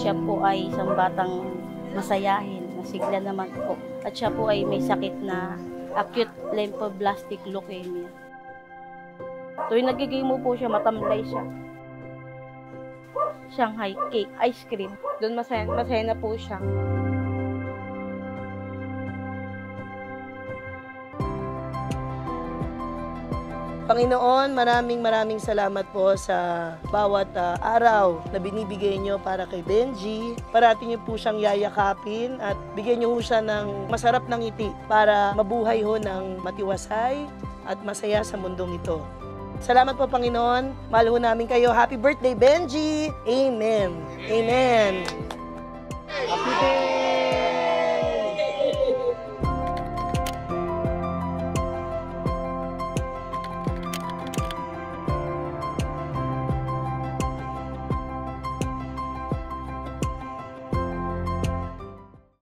siya po ay isang batang masayahin, masigla naman po. At siya po ay may sakit na acute lymphoblastic leukemia. Tuwing nagigimo po siya, matamlay siya. Shanghai cake, ice cream. Doon masaya na po siya. Panginoon, maraming salamat po sa bawat araw na binibigay nyo para kay Benji. Parati nyo po siyang yayakapin at bigyan nyo po siya ng masarap na ngiti para mabuhay ho ng matiwasay at masaya sa mundong ito. Salamat po, Panginoon. Mahal ho namin kayo. Happy birthday, Benji! Amen! Amen! Happy birthday!